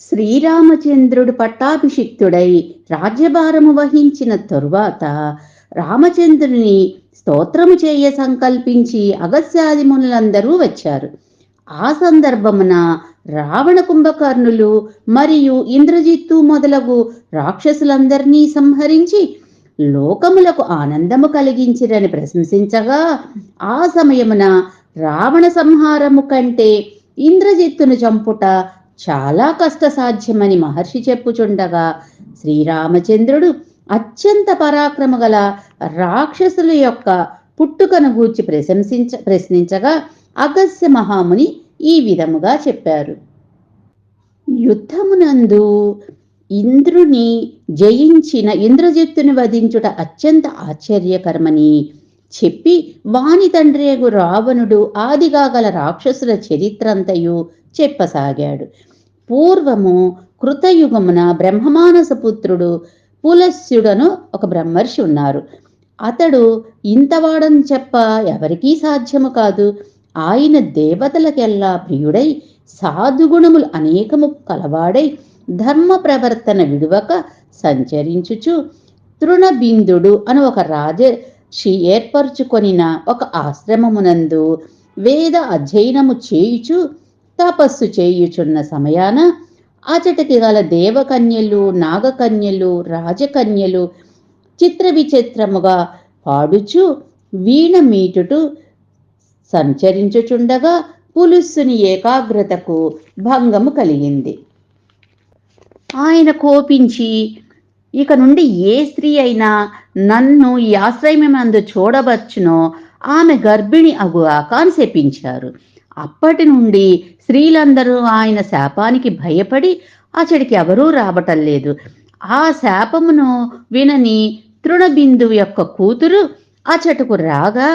శ్రీరామచంద్రుడు పట్టాభిషిక్తుడై రాజ్యభారము వహించిన తరువాత రామచంద్రుని స్తోత్రము చేయ సంకల్పించి అగస్త్యాది మునులందరూ వచ్చారు. ఆ సందర్భమున రావణ కుంభకర్ణులు మరియు ఇంద్రజిత్తు మొదలగు రాక్షసులందరినీ సంహరించి లోకములకు ఆనందము కలిగించిరని ప్రశంసించగా, ఆ సమయమున రావణ సంహారము కంటే ఇంద్రజిత్తును చంపుట చాలా కష్టసాధ్యమని మహర్షి చెప్పుచుండగా, శ్రీరామచంద్రుడు అత్యంత పరాక్రమ గల రాక్షసుల యొక్క పుట్టుకను గూర్చి ప్రశ్నించగా అగస్త్య మహాముని ఈ విధముగా చెప్పారు. యుద్ధమునందు ఇంద్రుని జయించిన ఇంద్రజిత్తుని వధించుట అత్యంత ఆశ్చర్యకరమని చెప్పి, వాని తండ్రియగు రావణుడు ఆదిగా గల రాక్షసుల చరిత్రంతయు చెప్పసాగాడు. పూర్వము కృతయుగమున బ్రహ్మమానస పుత్రుడు పులస్త్యుడను ఒక బ్రహ్మర్షి ఉన్నారు. అతడు ఇంతవాడని చెప్ప ఎవరికీ సాధ్యము కాదు. ఆయన దేవతలకెల్లా ప్రియుడై సాధుగుణములు అనేకము కలవాడై ధర్మ ప్రవర్తన విడువక సంచరించుచు తృణబిందుడు అని ఒక రాజర్షి ఏర్పరచుకొనిన ఒక ఆశ్రమమునందు వేద అధ్యయనము చేయుచు తపస్సు చేయుచున్న సమయాన అచటికి గల దేవకన్యలు, నాగకన్యలు, రాజకన్యలు చిత్ర విచిత్రముగా పాడుచు వీణ మీటుటు సంచరించుచుండగా పులుస్సుని ఏకాగ్రతకు భంగము కలిగింది. ఆయన కోపించి, ఇక నుండి ఏ స్త్రీ అయినా నన్ను ఈ ఆశ్రయమందు చూడవచ్చునో ఆమె గర్భిణి అగుగాక అని శపించారు. అప్పటి నుండి స్త్రీలందరూ ఆయన శాపానికి భయపడి అచడికి ఎవరూ రావటం లేదు. ఆ శాపమును వినని తృణబిందువు యొక్క కూతురు అచటకు రాగా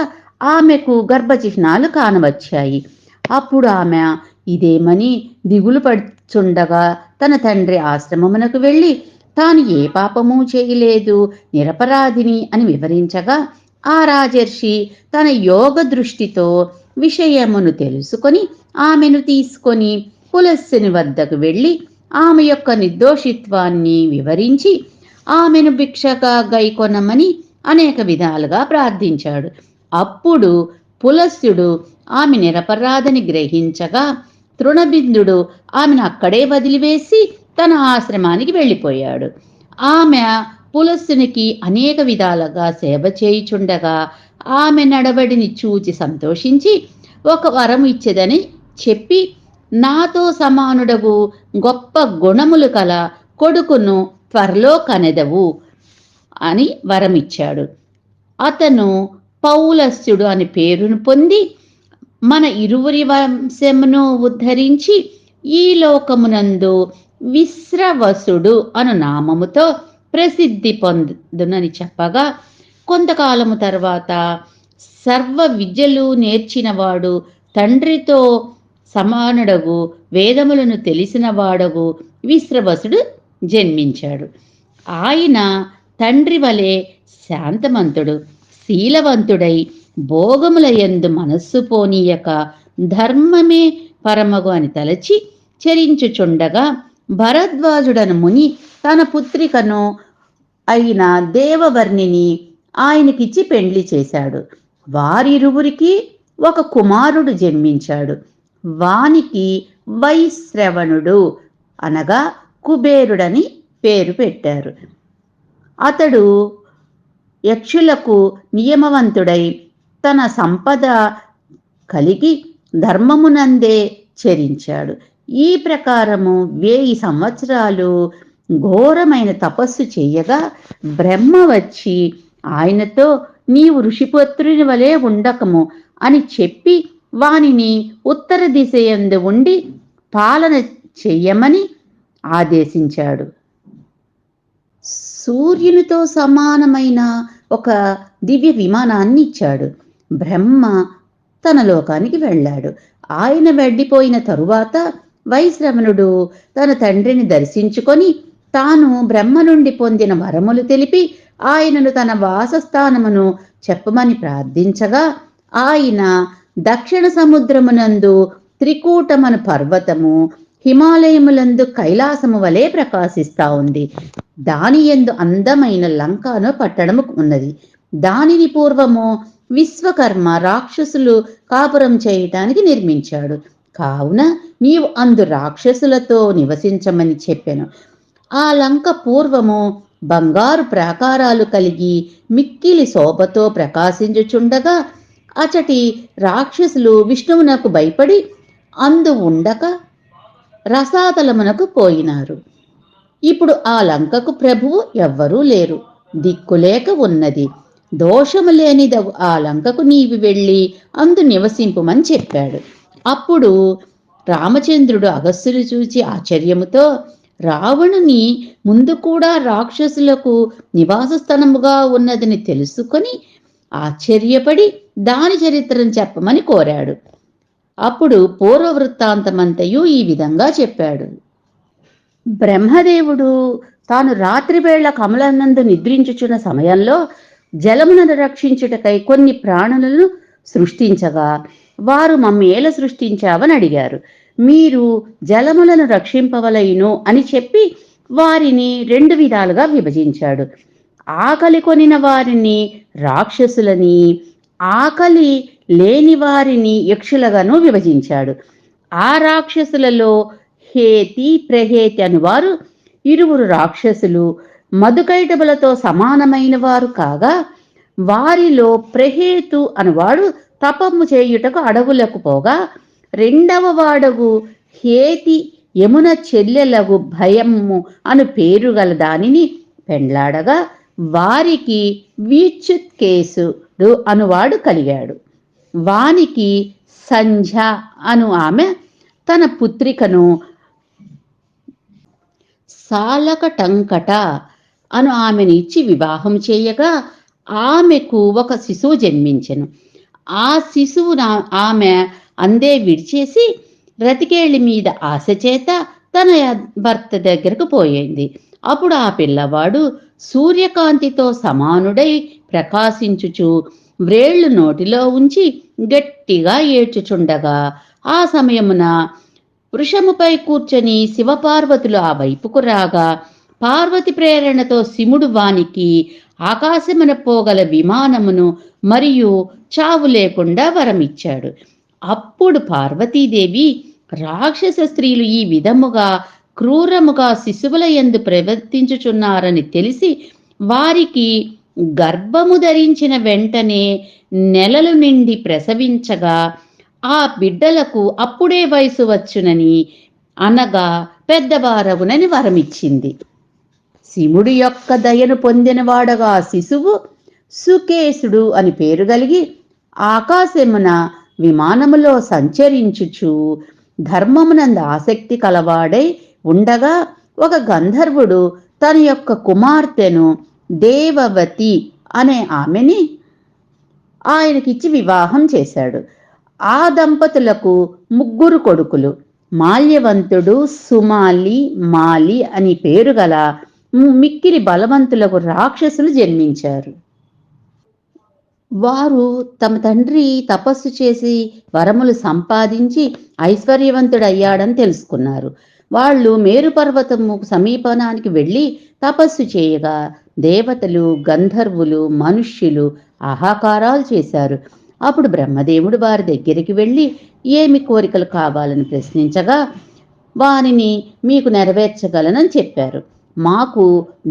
ఆమెకు గర్భచిహ్నాలు కానవచ్చాయి. అప్పుడు ఆమె ఇదేమని దిగులు పడుచుండగా తన తండ్రి ఆశ్రమమునకు వెళ్ళి తాను ఏ పాపము చేయలేదు, నిరపరాధిని అని వివరించగా, ఆ రాజర్షి తన యోగ దృష్టితో విషయమును తెలుసుకొని ఆమెను తీసుకొని పులస్సుని వద్దకు వెళ్ళి ఆమె యొక్క నిర్దోషిత్వాన్ని వివరించి ఆమెను భిక్షగా గైకొనమని అనేక విధాలుగా ప్రార్థించాడు. అప్పుడు పులస్త్యుడు ఆమె నిరపరాధని గ్రహించగా తృణబిందుడు ఆమెను అక్కడే వదిలివేసి తన ఆశ్రమానికి వెళ్ళిపోయాడు. ఆమె పులస్సునికి అనేక విధాలుగా సేవ చేయుచుండగా ఆమె నడవడిని చూచి సంతోషించి ఒక వరం ఇచ్చేదని చెప్పి, నాతో సమానుడగు గొప్ప గుణములు కల కొడుకును త్వరలో కనెదవు అని వరమిచ్చాడు. అతను పౌలస్త్యుడు అని పేరును పొంది మన ఇరువురి వంశమును ఉద్ధరించి ఈ లోకమునందు విశ్రవసుడు అను నామముతో ప్రసిద్ధి పొందునని చెప్పగా, కొంతకాలము తర్వాత సర్వ విద్యలు నేర్చినవాడు, తండ్రితో సమానుడగు, వేదములను తెలిసిన వాడగు విశ్రవసుడు జన్మించాడు. ఆయన తండ్రి వలె శాంతమంతుడు, శీలవంతుడై భోగముల యందు మనస్సు పోనీయక ధర్మమే పరమగు అని తలచి చరించుచుండగా భరద్వాజుడను ముని తన పుత్రికను అయిన దేవవర్ణిని ఆయనకిచ్చి పెండ్లి చేశాడు. వారిరువురికి ఒక కుమారుడు జన్మించాడు. వానికి వైశ్రవణుడు అనగా కుబేరుడని పేరు పెట్టారు. అతడు యక్షులకు నియమవంతుడై తన సంపద కలిగి ధర్మమునందే చరించాడు. ఈ ప్రకారము 1000 సంవత్సరాలు ఘోరమైన తపస్సు చేయగా బ్రహ్మ వచ్చి ఆయనతో నీవు ఋషిపుత్రుని వలె ఉండకము అని చెప్పి వానిని ఉత్తర దిశయందు ఉండి పాలన చెయ్యమని ఆదేశించాడు. సూర్యునితో సమానమైన ఒక దివ్య విమానాన్ని ఇచ్చాడు. బ్రహ్మ తన లోకానికి వెళ్ళాడు. ఆయన వెళ్ళిపోయిన తరువాత వైశ్రవణుడు తన తండ్రిని దర్శించుకొని తాను బ్రహ్మ నుండి పొందిన వరములు తెలిపి ఆయనను తన వాసస్థానమును చెప్పమని ప్రార్థించగా, ఆయన దక్షిణ సముద్రమునందు త్రికూటమను పర్వతము, హిమాలయములందు కైలాసము వలె ప్రకాశిస్తా ఉంది. దాని యందు అందమైన లంకను పట్టణము ఉన్నది. దానిని పూర్వము విశ్వకర్మ రాక్షసులు కాపురం చేయటానికి నిర్మించాడు. కావున నీవు అందు రాక్షసులతో నివసించమని చెప్పెను. ఆ లంక పూర్వము బంగారు ప్రాకారాలు కలిగి మిక్కిలి శోభతో ప్రకాశించుచుండగా అచటి రాక్షసులు విష్ణువునకు భయపడి అందు ఉండక రసాతలమునకు పోయినారు. ఇప్పుడు ఆ లంకకు ప్రభువు ఎవ్వరూ లేరు, దిక్కులేక ఉన్నది. దోషము లేనిదగు ఆ లంకకు నీవు వెళ్ళి అందు నివసింపుమని చెప్పాడు. అప్పుడు రామచంద్రుడు అగస్త్యుని చూచి ఆశ్చర్యముతో రావణుని ముందు కూడా రాక్షసులకు నివాస స్థలముగా ఉన్నదని తెలుసుకొని ఆశ్చర్యపడి దాని చరిత్రను చెప్పమని కోరాడు. అప్పుడు పూర్వ వృత్తాంతమంతయు ఈ విధంగా చెప్పాడు. బ్రహ్మదేవుడు తాను రాత్రివేళ కమలనందు నిద్రించుచున్న సమయంలో జలములను రక్షించుటకై కొన్ని ప్రాణులను సృష్టించగా వారు మమ్మేల సృష్టించావని అడిగారు. మీరు జలములను రక్షింపవలయును అని చెప్పి వారిని 2 విధాలుగా విభజించాడు. ఆకలి కొనిన వారిని రాక్షసులని, ఆకలి లేని వారిని యక్షులుగాను విభజించాడు. ఆ రాక్షసులలో హేతి ప్రహేతి అనువారు 2 రాక్షసులు మధుకైటబులతో సమానమైన వారు కాగా, వారిలో ప్రహేతు అనువాడు తపము చేయుటకు అడవులకు పోగా, 2వ వాడగు హేతి యమున చెల్లెలగు భయము అను పేరు గల దానిని పెండ్లాడగా వారికి వీచ్యుత్కేసుడు అనువాడు కలిగాడు. వానికి సంధ్య అను ఆమె తన పుత్రికను సాలకటంకట అను ఆమెను ఇచ్చి వివాహం చేయగా ఆమెకు ఒక శిశువు జన్మించెను. ఆ శిశువు ఆమె అందే విడిచేసి రతికేళి మీద ఆశ చేత తన భర్త దగ్గరకు పోయింది. అప్పుడు ఆ పిల్లవాడు సూర్యకాంతితో సమానుడై ప్రకాశించుచు వ్రేళ్లు నోటిలో ఉంచి గట్టిగా ఏడ్చుచుండగా ఆ సమయమున వృషముపై కూర్చొని శివపార్వతులు ఆ వైపుకు రాగా పార్వతి ప్రేరణతో శివుడు వానికి ఆకాశమున పోగల విమానమును మరియు చావు లేకుండా వరమిచ్చాడు. అప్పుడు పార్వతీదేవి రాక్షస స్త్రీలు ఈ విధముగా క్రూరముగా శిశువుల యందు ప్రవర్తించుచున్నారని తెలిసి వారికి గర్భము ధరించిన వెంటనే నెలలు నిండి ప్రసవించగా ఆ బిడ్డలకు అప్పుడే వయసు వచ్చునని అనగా పెద్దవారగునని వరమిచ్చింది. శివుడి యొక్క దయను పొందినవాడగా శిశువు సుకేశుడు అని పేరు కలిగి ఆకాశమున విమానములో సంచరించుచు ధర్మమునందు ఆసక్తి కలవాడై ఉండగా ఒక గంధర్వుడు తన యొక్క కుమార్తెను దేవవతి అనే ఆమెని ఆయనకిచ్చి వివాహం చేశాడు. ఆ దంపతులకు 3 కొడుకులు. మాల్యవంతుడు, సుమాలి, మాలి అని పేరు గల మిక్కిలి బలవంతులకు రాక్షసులు జన్మించారు. వారు తమ తండ్రి తపస్సు చేసి వరములు సంపాదించి ఐశ్వర్యవంతుడయ్యాడని తెలుసుకున్నారు. వాళ్ళు మేరు పర్వతము సమీపనానికి వెళ్ళి తపస్సు చేయగా దేవతలు, గంధర్వులు, మనుష్యులు ఆహాకారాలు చేశారు. అప్పుడు బ్రహ్మదేవుడు వారి దగ్గరికి వెళ్ళి ఏమి కోరికలు కావాలని ప్రశ్నించగా వారిని మీకు నెరవేర్చగలనని చెప్పారు. మాకు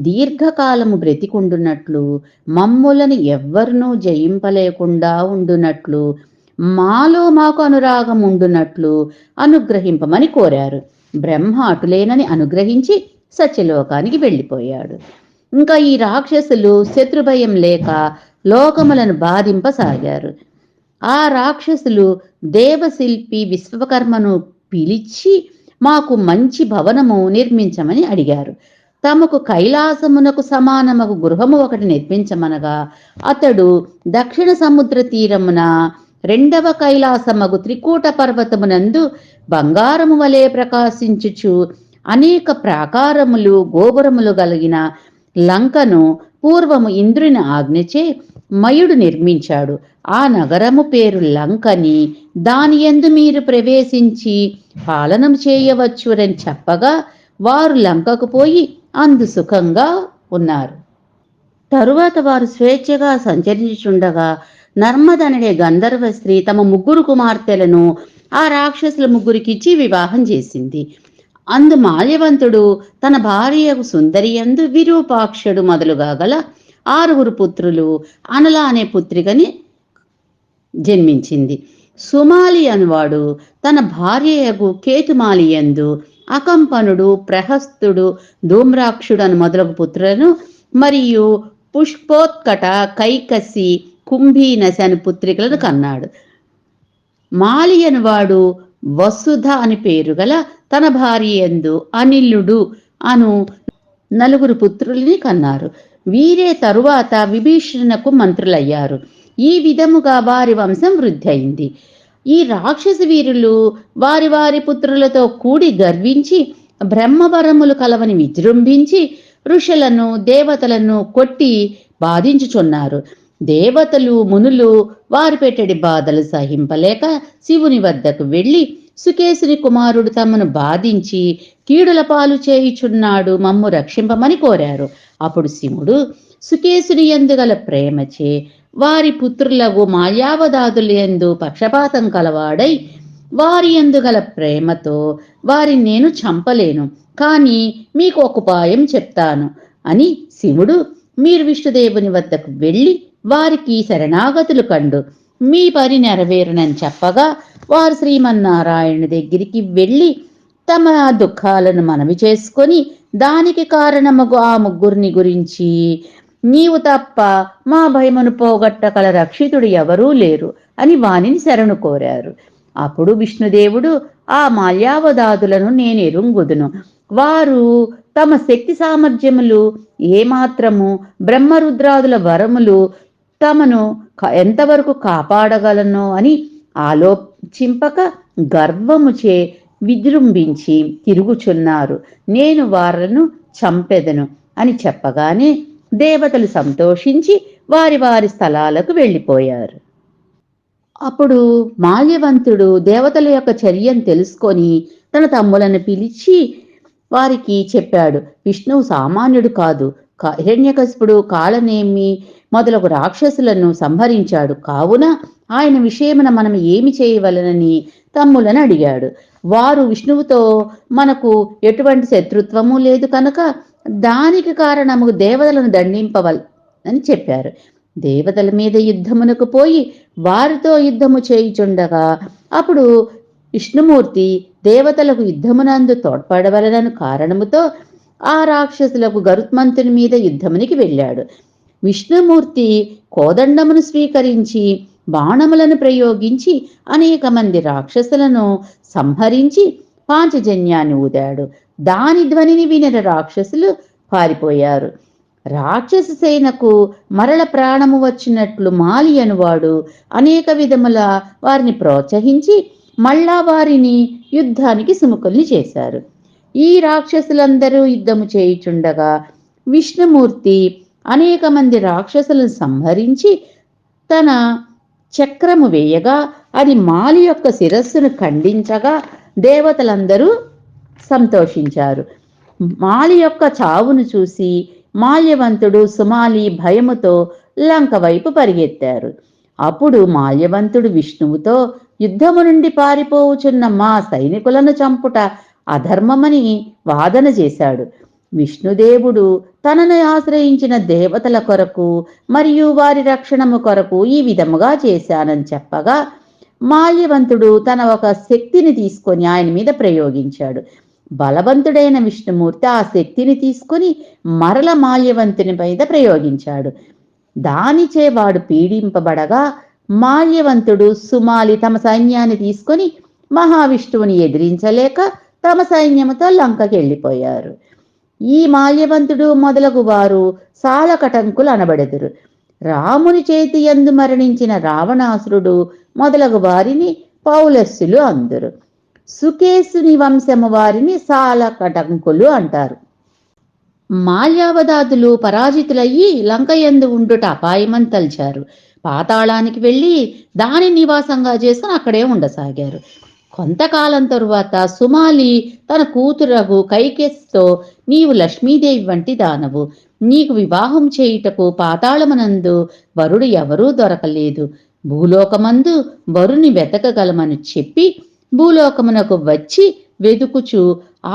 దీర్ఘకాలము బ్రతికుండునట్లు, మమ్ములను ఎవ్వరునూ జయింపలేకుండా ఉండునట్లు, మాలో మాకు అనురాగం ఉండునట్లు అనుగ్రహింపమని కోరారు. బ్రహ్మ అటులేనని అనుగ్రహించి సత్యలోకానికి వెళ్ళిపోయాడు. ఇంకా ఈ రాక్షసులు శత్రుభయం లేక లోకములను బాధింపసాగారు. ఆ రాక్షసులు దేవశిల్పి విశ్వకర్మను పిలిచి మాకు మంచి భవనము నిర్మించమని అడిగారు. తమకు కైలాసమునకు సమానమగు గృహము ఒకటి నిర్మించమనగా అతడు దక్షిణ సముద్ర తీరమున 2వ కైలాసమగు త్రికూట పర్వతమునందు బంగారము వలె ప్రకాశించుచు అనేక ప్రాకారములు గోపురములు కలిగిన లంకను పూర్వము ఇంద్రుని ఆజ్ఞచే మయుడు నిర్మించాడు. ఆ నగరము పేరు లంకని దాని యందు మీరు ప్రవేశించి పాలనం చేయవచ్చురని చెప్పగా వారు లంకకు పోయి అందు సుఖంగా ఉన్నారు. తరువాత వారు స్వేచ్ఛగా సంచరించుండగా నర్మదనడే గంధర్వ స్త్రీ తమ ముగ్గురు కుమార్తెలను ఆ రాక్షసుల ముగ్గురికిచ్చి వివాహం చేసింది. అందు మాల్యవంతుడు తన భార్యకు సుందరియందు విరూపాక్షుడు మొదలుగా గల 6 పుత్రులు, అనల అనే పుత్రికని జన్మించింది. సుమాలి అనువాడు తన భార్యయగు కేతుమాలియందు అకంపనుడు, ప్రహస్తుడు, ధూమ్రాక్షుడు అని మొదలగు పుత్రులను మరియు పుష్పోత్కట, కైకసి, కుంభీనసి అని పుత్రికలను కన్నాడు. మాలి అనువాడు వసుధ అని పేరు గల తన భార్యందు అనిలుడు అను 4 పుత్రుల్ని కన్నారు. వీరే తరువాత విభీషణకు మంత్రులయ్యారు. ఈ విధముగా వారి వంశం వృద్ధి అయింది. ఈ రాక్షస వీరులు వారి వారి పుత్రులతో కూడి గర్వించి బ్రహ్మవరములు కలవని విజృంభించి ఋషులను దేవతలను కొట్టి బాధించుచున్నారు. దేవతలు మునులు వారు పెట్టడి బాధలు సహింపలేక శివుని వద్దకు వెళ్ళి సుకేసుని కుమారుడు తమను బాధించి కీడుల పాలు చేయుచున్నాడు, మమ్ము రక్షింపమని కోరారు. అప్పుడు శివుడు సుకేసుని యందు గల ప్రేమచే వారి పుత్రులకు మాయావదాదుల యందు పక్షపాతం కలవాడై వారి యందు గల ప్రేమతో వారిని నేను చంపలేను, కానీ మీకు ఒక ఉపాయం చెప్తాను అని శివుడు మీరు విష్ణుదేవుని వద్దకు వెళ్ళి వారికి శరణాగతులు కండు మీ పని నెరవేరునని చెప్పగా వారు శ్రీమన్నారాయణుని దగ్గరికి వెళ్ళి తమ దుఃఖాలను మనవి చేసుకొని దానికి కారణమగు ఆ ముగ్గురిని గురించి నీవు తప్ప మా భయమును పోగొట్టగల రక్షితుడు ఎవరూ లేరు అని వానిని శరణు కోరారు. అప్పుడు విష్ణుదేవుడు ఆ మాల్యావదాదులను నేను ఎరుంగుదును, వారు తమ శక్తి సామర్థ్యములు ఏమాత్రము బ్రహ్మరుద్రాదుల వరములు తమను ఎంతవరకు కాపాడగలనో అని ఆలోచింపక గర్వముచే విజృంభించి తిరుగుచున్నారు, నేను వారిను చంపెదను అని చెప్పగానే దేవతలు సంతోషించి వారి వారి స్థలాలకు వెళ్ళిపోయారు. అప్పుడు మాల్యవంతుడు దేవతల యొక్క చర్యను తెలుసుకొని తన తమ్ములను పిలిచి వారికి చెప్పాడు, విష్ణువు సామాన్యుడు కాదు. హిరణ్యకశిపుడు కాళనేమి మొదలగు రాక్షసులను సంహరించాడు, కావున ఆయన విషయమున మనం ఏమి చేయవలనని తమ్ములను అడిగాడు. వారు విష్ణువుతో మనకు ఎటువంటి శత్రుత్వము లేదు కనుక దానికి కారణము దేవతలను దండింపవలని చెప్పారు. దేవతల మీద యుద్ధమునకు పోయి వారితో యుద్ధము చేయుచుండగా అప్పుడు విష్ణుమూర్తి దేవతలకు యుద్ధమునందు తోడ్పడవలనను కారణముతో ఆ రాక్షసులకు గరుత్మంతుని మీద యుద్ధమునికి వెళ్ళాడు. విష్ణుమూర్తి కోదండమును స్వీకరించి బాణములను ప్రయోగించి అనేక మంది రాక్షసులను సంహరించి పాంచజన్యాన్ని ఊదాడు. దాని ధ్వనిని వినిన రాక్షసులు పారిపోయారు. రాక్షస సేనకు మరల ప్రాణము వచ్చినట్లు మాలి అనువాడు అనేక విధముల వారిని ప్రోత్సహించి మళ్ళా వారిని యుద్ధానికి సుముఖుల్ని చేశారు. ఈ రాక్షసులందరూ యుద్ధము చేయుచుండగా విష్ణుమూర్తి అనేక మంది రాక్షసులను సంహరించి తన చక్రము వేయగా అది మాలి యొక్క శిరస్సును ఖండించగా దేవతలందరూ సంతోషించారు. మాలి యొక్క చావును చూసి మాల్యవంతుడు సుమాలి భయముతో లంక వైపు పరిగెత్తారు. అప్పుడు మాల్యవంతుడు విష్ణువుతో యుద్ధము నుండి పారిపోవుచున్న మా సైనికులను చంపుట అధర్మమని వాదన చేశాడు. విష్ణుదేవుడు తనను ఆశ్రయించిన దేవతల కొరకు మరియు వారి రక్షణము కొరకు ఈ విధముగా చేశానని చెప్పగా మాల్యవంతుడు తన ఒక శక్తిని తీసుకొని ఆయన మీద ప్రయోగించాడు. బలవంతుడైన విష్ణుమూర్తి ఆ శక్తిని తీసుకొని మరల మాల్యవంతుని మీద ప్రయోగించాడు. దానిచే వాడు పీడింపబడగా మాల్యవంతుడు సుమాలి తమ సైన్యాన్ని తీసుకొని మహావిష్ణువుని ఎదిరించలేక తమ సైన్యముతో లంకకి వెళ్ళిపోయారు. ఈ మాల్యవంతుడు మొదలగు వారు సాలకటంకులు అనబడెదురు. రాముని చేతి యందు మరణించిన రావణాసురుడు మొదలగు వారిని పౌలస్సులు అందురు. సుకేసుని వంశము వారిని సాలకటంకులు అంటారు. మాల్యావదాదులు పరాజితులయ్యి లంకయందు ఉండుట అపాయమని తల్చారు. పాతాళానికి వెళ్ళి దాని నివాసంగా చేసుకుని అక్కడే ఉండసాగారు. కొంతకాలం తరువాత సుమాలి తన కూతురగు కైకేసితో, నీవు లక్ష్మీదేవి వంటి దానవు, నీకు వివాహం చేయుటకు పాతాళమునందు వరుడు ఎవరూ దొరకలేదు. భూలోకమందు వరుని వెతకగలమని చెప్పి భూలోకమునకు వచ్చి వెదుకుచు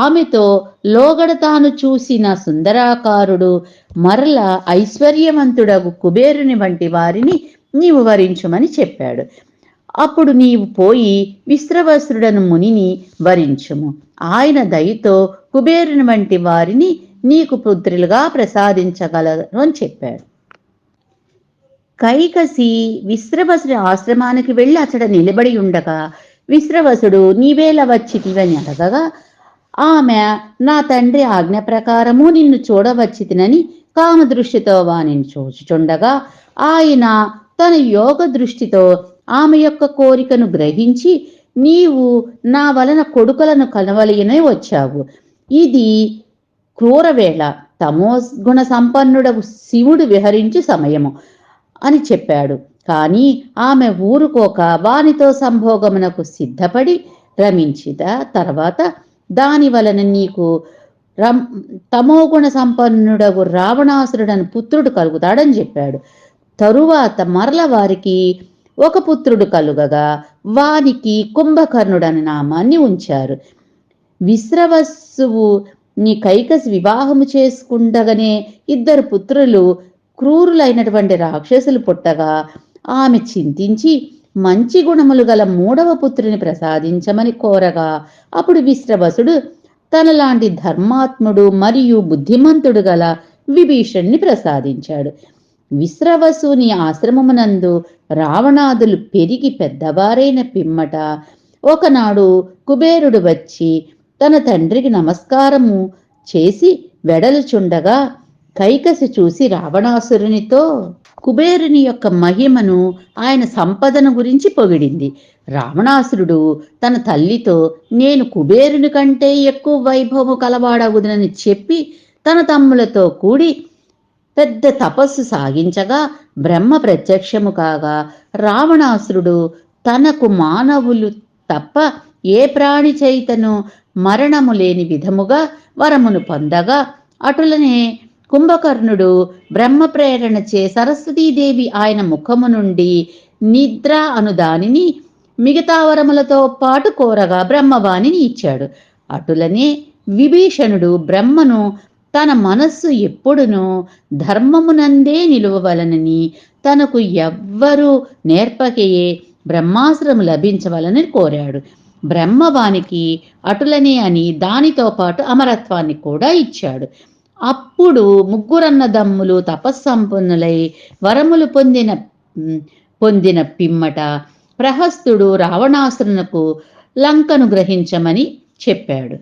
ఆమెతో లోగడ తాను చూసిన సుందరాకారుడు మరల ఐశ్వర్యవంతుడగు కుబేరుని వంటి వారిని నీవు వరించుమని చెప్పాడు. అప్పుడు నీవు పోయి విశ్రవస్త్రుడను మునిని వరించుము. ఆయన దయతో కుబేరుని వంటి వారిని నీకు పుత్రులుగా ప్రసాదించగలరు అని చెప్పాడు. కైకసి విశ్రవసుడి ఆశ్రమానికి వెళ్ళి అతడ నిలబడి ఉండగా విశ్రవసుడు నీవేలా వచ్చితివని అడగగా ఆమె, నా తండ్రి ఆజ్ఞ ప్రకారము నిన్ను చూడవచ్చితినని కామదృష్టితో వానిని చూచుచుండగా ఆయన తన యోగ దృష్టితో ఆమె యొక్క కోరికను గ్రహించి, నీవు నా వలన కొడుకులను కనవలయనే వచ్చావు. ఇది క్రూరవేళ, తమోగుణ సంపన్నుడకు శివుడు విహరించు సమయము అని చెప్పాడు. కానీ ఆమె ఊరుకోక వానితో సంభోగమునకు సిద్ధపడి రమించిద తర్వాత దాని వలన నీకు తమోగుణ సంపన్నుడగు రావణాసురుడని పుత్రుడు కలుగుతాడని చెప్పాడు. తరువాత మరల వారికి ఒక పుత్రుడు కలుగగా వానికి కుంభకర్ణుడని నామాన్ని ఉంచారు. విశ్రవస్సువు నీ కైకసి వివాహము చేసుకుండగానే ఇద్దరు పుత్రులు క్రూరులైనటువంటి రాక్షసులు పుట్టగా ఆమె చింతించి మంచి గుణములు గల మూడవ పుత్రుని ప్రసాదించమని కోరగా అప్పుడు విశ్రవసుడు తనలాంటి ధర్మాత్ముడు మరియు బుద్ధిమంతుడు గల విభీషణ్ణి ప్రసాదించాడు. విశ్రవసుని ఆశ్రమమునందు రావణాదులు పెరిగి పెద్దవారైన పిమ్మట ఒకనాడు కుబేరుడు వచ్చి తన తండ్రికి నమస్కారము చేసి వెడలుచుండగా కైకసి చూసి రావణాసురునితో కుబేరుని యొక్క మహిమను, ఆయన సంపదను గురించి పొగిడింది. రావణాసురుడు తన తల్లితో, నేను కుబేరుని కంటే ఎక్కువ వైభవము కలవాడగుదనని చెప్పి తన తమ్ములతో కూడి పెద్ద తపస్సు సాగించగా బ్రహ్మ ప్రత్యక్షము కాగా రావణాసురుడు తనకు మానవులు తప్ప ఏ ప్రాణి చైతను మరణము లేని విధముగా వరమును పొందగా, అటులనే కుంభకర్ణుడు బ్రహ్మ ప్రేరణ చే సరస్వతీదేవి ఆయన ముఖము నుండి నిద్ర అను దానిని మిగతా వరములతో పాటు కోరగా బ్రహ్మవాణిని ఇచ్చాడు. అటులనే విభీషణుడు బ్రహ్మను తన మనస్సు ఎప్పుడునూ ధర్మమునందే నిలువవలనని, తనకు ఎవ్వరూ నేర్పకయే బ్రహ్మాశ్రము లభించవలని కోరాడు. బ్రహ్మవానికి అటులనే అని దానితో పాటు అమరత్వాన్ని కూడా ఇచ్చాడు. అప్పుడు ముగ్గురన్నదమ్ములు తపస్సంపన్నులై వరములు పొందిన పిమ్మట ప్రహస్తుడు రావణాసురునకు లంకను గ్రహించమని చెప్పాడు.